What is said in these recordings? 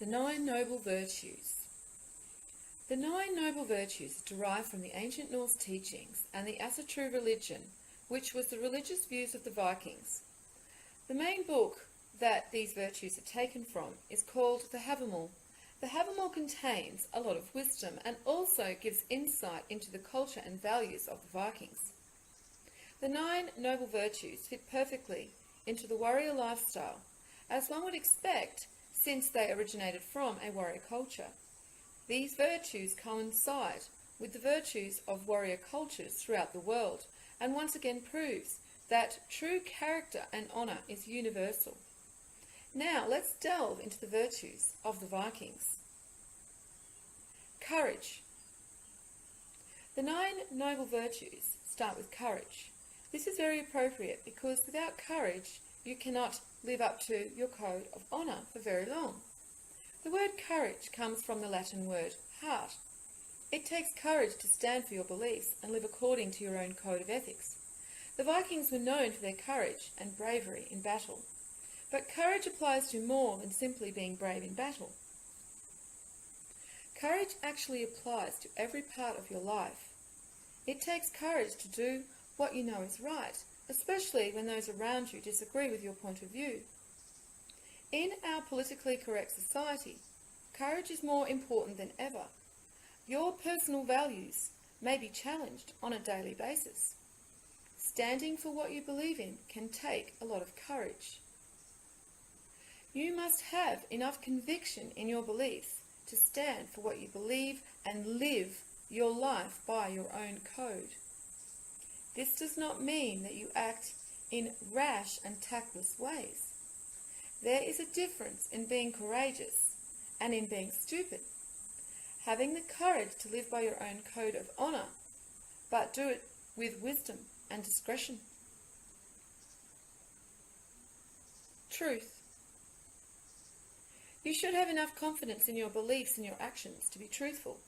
The 9 Noble Virtues. The 9 Noble Virtues derive from the ancient Norse teachings and the Asatru religion, which was the religious views of the Vikings. The main book that these virtues are taken from is called the Havamal. The Havamal contains a lot of wisdom and also gives insight into the culture and values of the Vikings. The 9 Noble Virtues fit perfectly into the warrior lifestyle, as one would expect, since they originated from a warrior culture. These virtues coincide with the virtues of warrior cultures throughout the world, and once again proves that true character and honour is universal. Now let's delve into the virtues of the Vikings. Courage. The 9 Noble Virtues start with courage. This is very appropriate because without courage you cannot live up to your code of honour for very long. The word courage comes from the Latin word heart. It takes courage to stand for your beliefs and live according to your own code of ethics. The Vikings were known for their courage and bravery in battle, but courage applies to more than simply being brave in battle. Courage actually applies to every part of your life. It takes courage to do what you know is right, especially when those around you disagree with your point of view. In our politically correct society, courage is more important than ever. Your personal values may be challenged on a daily basis. Standing for what you believe in can take a lot of courage. You must have enough conviction in your beliefs to stand for what you believe and live your life by your own code. This does not mean that you act in rash and tactless ways. There is a difference in being courageous and in being stupid. Having the courage to live by your own code of honour, but do it with wisdom and discretion. Truth. You should have enough confidence in your beliefs and your actions to be truthful.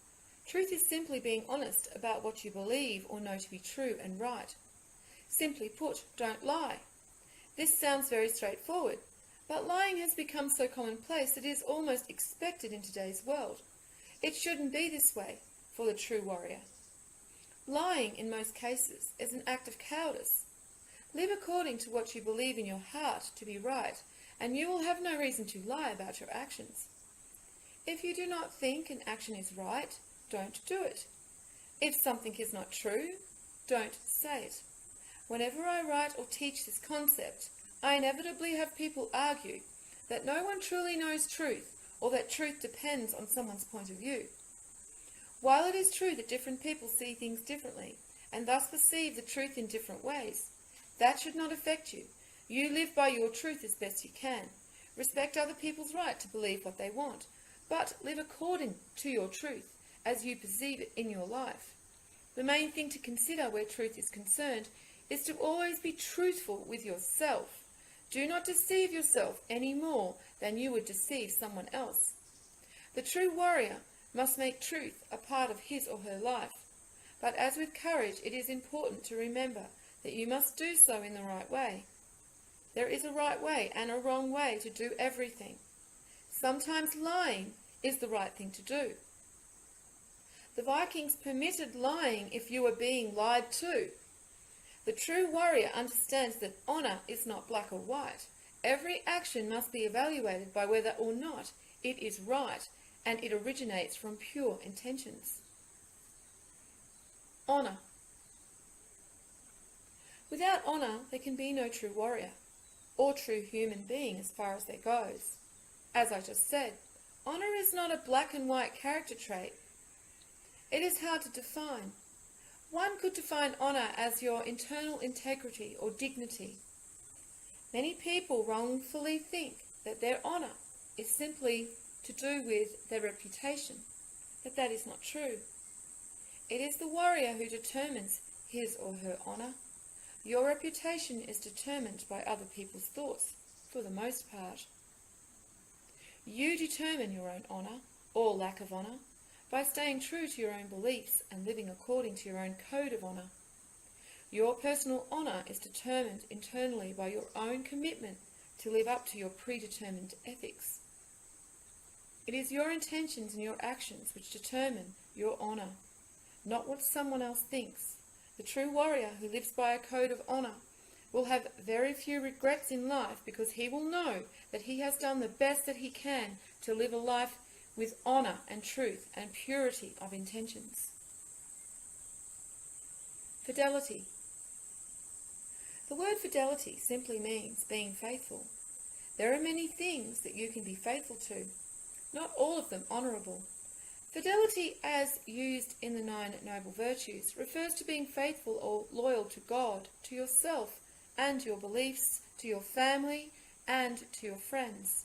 Truth is simply being honest about what you believe or know to be true and right. Simply put, don't lie. This sounds very straightforward, but lying has become so commonplace that it is almost expected in today's world. It shouldn't be this way for the true warrior. Lying, in most cases, is an act of cowardice. Live according to what you believe in your heart to be right, and you will have no reason to lie about your actions. If you do not think an action is right, don't do it. If something is not true, don't say it. Whenever I write or teach this concept, I inevitably have people argue that no one truly knows truth, or that truth depends on someone's point of view. While it is true that different people see things differently, and thus perceive the truth in different ways, that should not affect you. You live by your truth as best you can. Respect other people's right to believe what they want, but live according to your truth as you perceive it in your life. The main thing to consider where truth is concerned is to always be truthful with yourself. Do not deceive yourself any more than you would deceive someone else. The true warrior must make truth a part of his or her life. But as with courage, it is important to remember that you must do so in the right way. There is a right way and a wrong way to do everything. Sometimes lying is the right thing to do. The Vikings permitted lying if you were being lied to. The true warrior understands that honour is not black or white. Every action must be evaluated by whether or not it is right, and it originates from pure intentions. Honour. Without honour, there can be no true warrior, or true human being as far as that goes. As I just said, honour is not a black and white character trait. It is hard to define. One could define honour as your internal integrity or dignity. Many people wrongfully think that their honour is simply to do with their reputation, but that is not true. It is the warrior who determines his or her honour. Your reputation is determined by other people's thoughts, for the most part. You determine your own honour, or lack of honour, by staying true to your own beliefs and living according to your own code of honour. Your personal honour is determined internally by your own commitment to live up to your predetermined ethics. It is your intentions and your actions which determine your honour, not what someone else thinks. The true warrior who lives by a code of honour will have very few regrets in life, because he will know that he has done the best that he can to live a life with honour and truth and purity of intentions. Fidelity. The word fidelity simply means being faithful. There are many things that you can be faithful to, not all of them honourable. Fidelity, as used in the 9 Noble Virtues, refers to being faithful or loyal to God, to yourself and your beliefs, to your family and to your friends.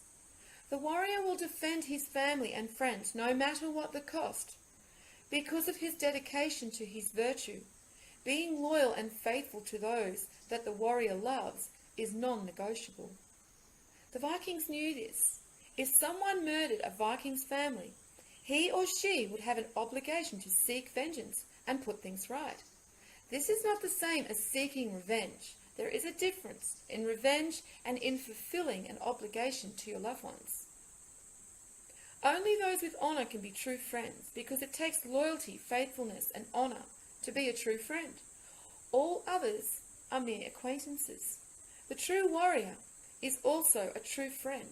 The warrior will defend his family and friends no matter what the cost, because of his dedication to his virtue. Being loyal and faithful to those that the warrior loves is non-negotiable. The Vikings knew this. If someone murdered a Viking's family, he or she would have an obligation to seek vengeance and put things right. This is not the same as seeking revenge. There is a difference in revenge and in fulfilling an obligation to your loved ones. Only those with honour can be true friends, because it takes loyalty, faithfulness and honour to be a true friend. All others are mere acquaintances. The true warrior is also a true friend,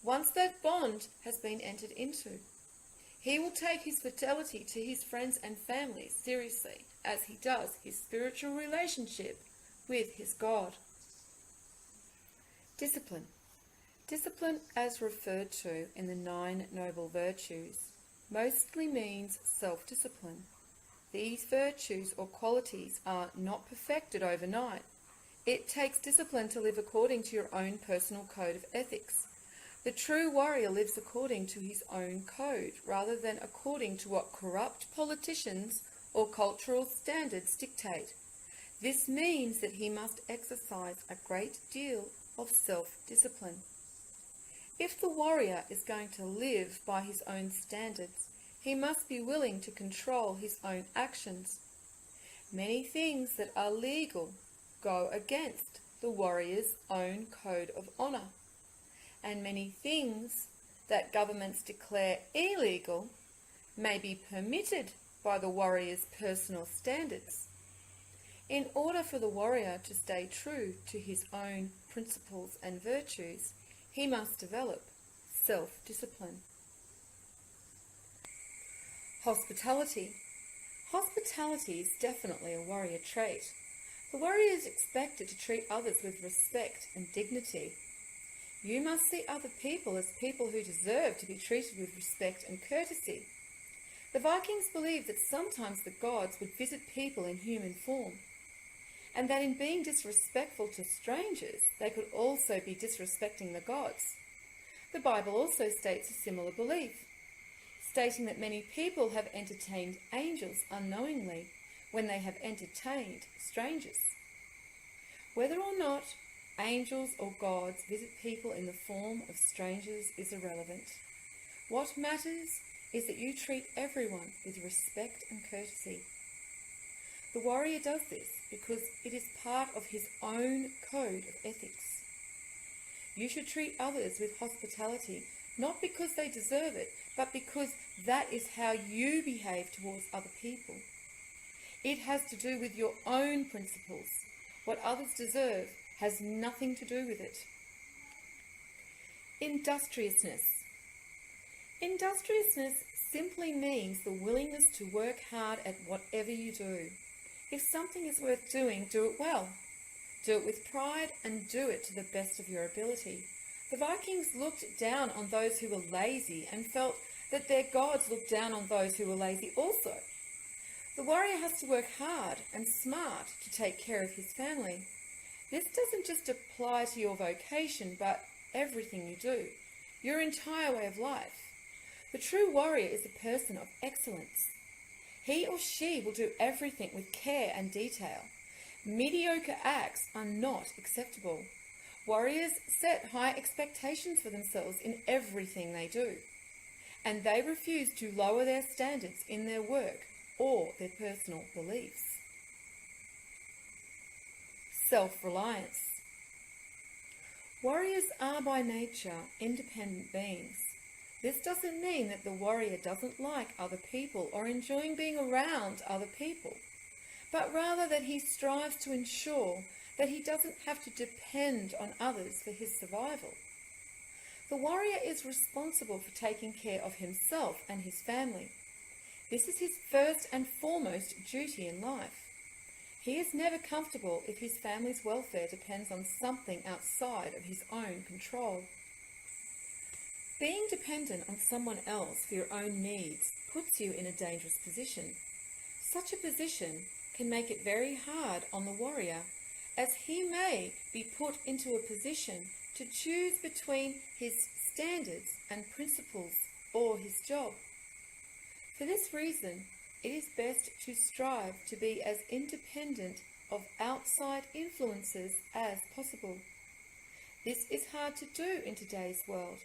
once that bond has been entered into. He will take his fidelity to his friends and family seriously, as he does his spiritual relationship with his God. Discipline. Discipline, as referred to in the 9 Noble Virtues, mostly means self-discipline. These virtues or qualities are not perfected overnight. It takes discipline to live according to your own personal code of ethics. The true warrior lives according to his own code, rather than according to what corrupt politicians or cultural standards dictate. This means that he must exercise a great deal of self-discipline. If the warrior is going to live by his own standards, he must be willing to control his own actions. Many things that are legal go against the warrior's own code of honour, and many things that governments declare illegal may be permitted by the warrior's personal standards. In order for the warrior to stay true to his own principles and virtues, he must develop self-discipline. Hospitality. Hospitality is definitely a warrior trait. The warrior is expected to treat others with respect and dignity. You must see other people as people who deserve to be treated with respect and courtesy. The Vikings believed that sometimes the gods would visit people in human form, and that in being disrespectful to strangers, they could also be disrespecting the gods. The Bible also states a similar belief, stating that many people have entertained angels unknowingly when they have entertained strangers. Whether or not angels or gods visit people in the form of strangers is irrelevant. What matters is that you treat everyone with respect and courtesy. The warrior does this because it is part of his own code of ethics. You should treat others with hospitality, not because they deserve it, but because that is how you behave towards other people. It has to do with your own principles. What others deserve has nothing to do with it. Industriousness. Industriousness simply means the willingness to work hard at whatever you do. If something is worth doing, do it well. Do it with pride and do it to the best of your ability. The Vikings looked down on those who were lazy and felt that their gods looked down on those who were lazy also. The warrior has to work hard and smart to take care of his family. This doesn't just apply to your vocation, but everything you do, your entire way of life. The true warrior is a person of excellence. He or she will do everything with care and detail. Mediocre acts are not acceptable. Warriors set high expectations for themselves in everything they do, and they refuse to lower their standards in their work or their personal beliefs. Self-reliance. Warriors are by nature independent beings. This doesn't mean that the warrior doesn't like other people or enjoying being around other people, but rather that he strives to ensure that he doesn't have to depend on others for his survival. The warrior is responsible for taking care of himself and his family. This is his first and foremost duty in life. He is never comfortable if his family's welfare depends on something outside of his own control. Being dependent on someone else for your own needs puts you in a dangerous position. Such a position can make it very hard on the warrior, as he may be put into a position to choose between his standards and principles or his job. For this reason, it is best to strive to be as independent of outside influences as possible. This is hard to do in today's world.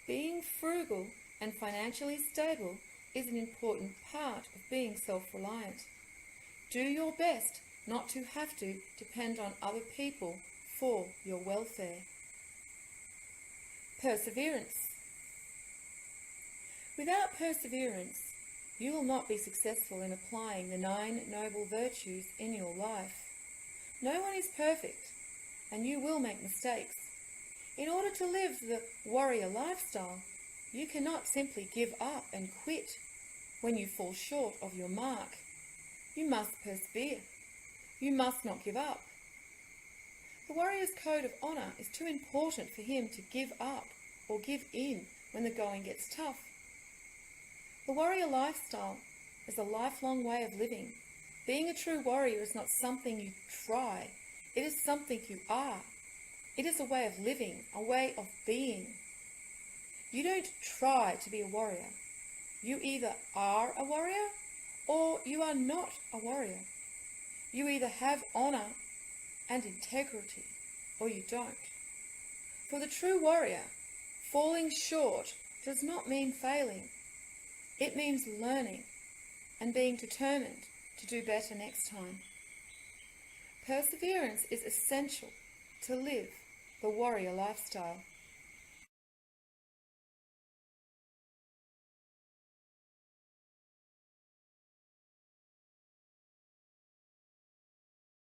Being frugal and financially stable is an important part of being self-reliant. Do your best not to have to depend on other people for your welfare. Perseverance. Without perseverance, you will not be successful in applying the 9 noble virtues in your life. No one is perfect, and you will make mistakes. In order to live the warrior lifestyle, you cannot simply give up and quit when you fall short of your mark. You must persevere. You must not give up. The warrior's code of honour is too important for him to give up or give in when the going gets tough. The warrior lifestyle is a lifelong way of living. Being a true warrior is not something you try. It is something you are. It is a way of living, a way of being. You don't try to be a warrior. You either are a warrior or you are not a warrior. You either have honour and integrity or you don't. For the true warrior, falling short does not mean failing. It means learning and being determined to do better next time. Perseverance is essential to live the warrior lifestyle.